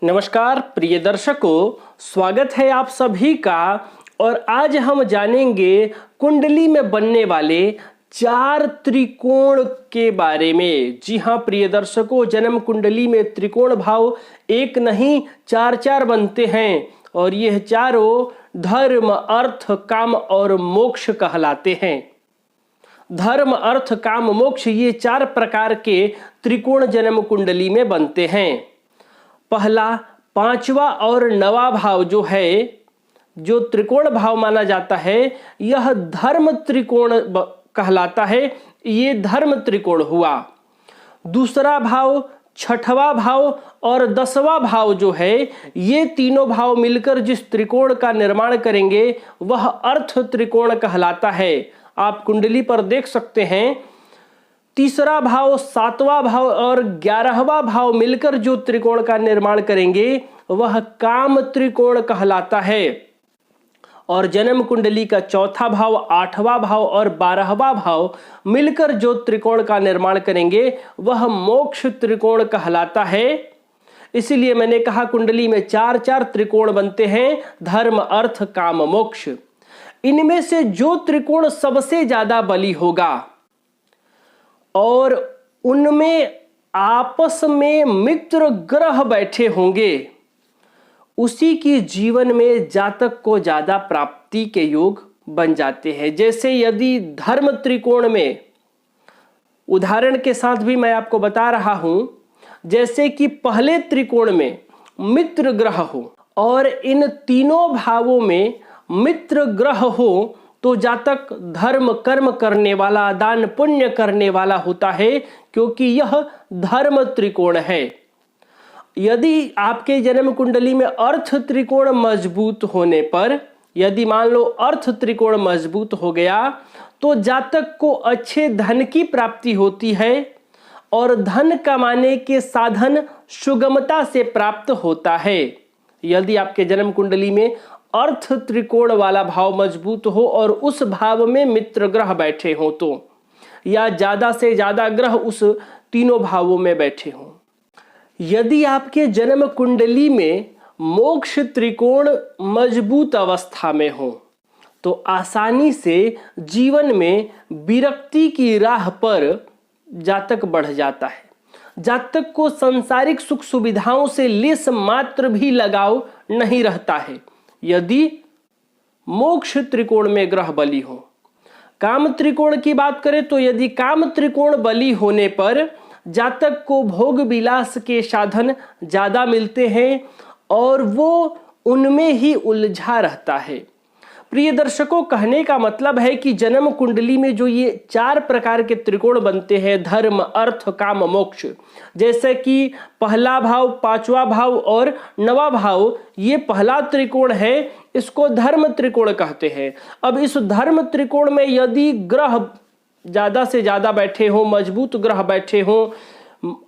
नमस्कार प्रिय दर्शकों, स्वागत है आप सभी का। और आज हम जानेंगे कुंडली में बनने वाले 4 त्रिकोण के बारे में। जी हाँ प्रिय दर्शकों, जन्म कुंडली में त्रिकोण भाव एक नहीं 4 बनते हैं और यह चारों धर्म, अर्थ, काम और मोक्ष कहलाते हैं। धर्म, अर्थ, काम, मोक्ष ये 4 प्रकार के त्रिकोण जन्म कुंडली में बनते हैं। पहला, 5वां और 9वां भाव जो है, जो त्रिकोण भाव माना जाता है, यह धर्म त्रिकोण कहलाता है। ये धर्म त्रिकोण हुआ। दूसरा भाव, 6वां भाव और 10वां भाव जो है, ये तीनों भाव मिलकर जिस त्रिकोण का निर्माण करेंगे वह अर्थ त्रिकोण कहलाता है। आप कुंडली पर देख सकते हैं, तीसरा भाव, 7वां भाव और 11वां भाव मिलकर जो त्रिकोण का निर्माण करेंगे वह काम त्रिकोण कहलाता है। और जन्म कुंडली का चौथा भाव, 8वां भाव और 12वां भाव मिलकर जो त्रिकोण का निर्माण करेंगे वह मोक्ष त्रिकोण कहलाता है। इसीलिए मैंने कहा कुंडली में 4 त्रिकोण बनते हैं, धर्म, अर्थ, काम, मोक्ष। इनमें से जो त्रिकोण सबसे ज्यादा बली होगा और उनमें आपस में मित्र ग्रह बैठे होंगे, उसी की जीवन में जातक को ज्यादा प्राप्ति के योग बन जाते हैं। जैसे यदि धर्म त्रिकोण में, उदाहरण के साथ भी मैं आपको बता रहा हूं, जैसे कि पहले त्रिकोण में मित्र ग्रह हो और इन तीनों भावों में मित्र ग्रह हो तो जातक धर्म कर्म करने वाला, दान पुण्य करने वाला होता है, क्योंकि यह धर्म त्रिकोण है। यदि आपके जन्म कुंडली में अर्थ त्रिकोण मजबूत होने पर, यदि मान लो अर्थ त्रिकोण मजबूत हो गया तो जातक को अच्छे धन की प्राप्ति होती है और धन कमाने के साधन सुगमता से प्राप्त होता है। यदि आपके जन्म कुंडली में अर्थ त्रिकोण वाला भाव मजबूत हो और उस भाव में मित्र ग्रह बैठे हो तो, या ज्यादा से ज्यादा ग्रह उस तीनों भावों में बैठे हों। यदि आपके जन्म कुंडली में मोक्ष त्रिकोण मजबूत अवस्था में हो तो आसानी से जीवन में विरक्ति की राह पर जातक बढ़ जाता है। जातक को सांसारिक सुख सुविधाओं से लेस मात्र भी लगाव नहीं रहता है यदि मोक्ष त्रिकोण में ग्रह बली हो। काम त्रिकोण की बात करें तो यदि काम त्रिकोण बली होने पर जातक को भोग विलास के साधन ज्यादा मिलते हैं और वो उनमें ही उलझा रहता है। प्रिय दर्शकों, कहने का मतलब है कि जन्म कुंडली में जो ये 4 प्रकार के त्रिकोण बनते हैं, धर्म, अर्थ, काम, मोक्ष, जैसे कि पहला भाव, 5वां भाव और 9वां भाव, ये पहला त्रिकोण है, इसको धर्म त्रिकोण कहते हैं। अब इस धर्म त्रिकोण में यदि ग्रह ज्यादा से ज्यादा बैठे हों, मजबूत ग्रह बैठे हों,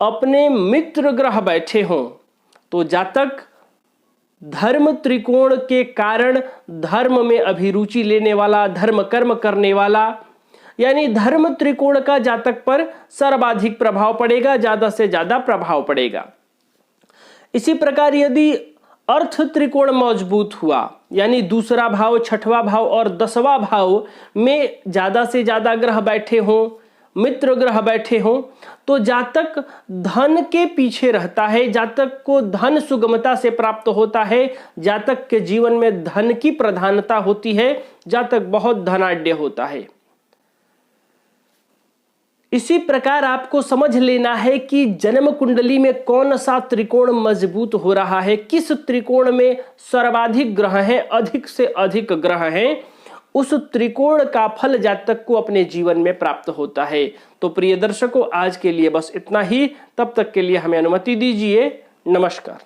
अपने मित्र ग्रह बैठे हों, तो जातक धर्म त्रिकोण के कारण धर्म में अभिरुचि लेने वाला, धर्म कर्म करने वाला, यानी धर्म त्रिकोण का जातक पर सर्वाधिक प्रभाव पड़ेगा, ज्यादा से ज्यादा प्रभाव पड़ेगा। इसी प्रकार यदि अर्थ त्रिकोण मजबूत हुआ, यानी दूसरा भाव, 6वां भाव और 10वां भाव में ज्यादा से ज्यादा ग्रह बैठे हों, मित्र ग्रह बैठे हों, तो जातक धन के पीछे रहता है, जातक को धन सुगमता से प्राप्त होता है, जातक के जीवन में धन की प्रधानता होती है, जातक बहुत धनाढ्य होता है। इसी प्रकार आपको समझ लेना है कि जन्म कुंडली में कौन सा त्रिकोण मजबूत हो रहा है, किस त्रिकोण में सर्वाधिक ग्रह हैं, अधिक से अधिक ग्रह हैं, उस त्रिकोण का फल जातक को अपने जीवन में प्राप्त होता है। तो प्रिय दर्शकों, आज के लिए बस इतना ही। तब तक के लिए हमें अनुमति दीजिए। नमस्कार।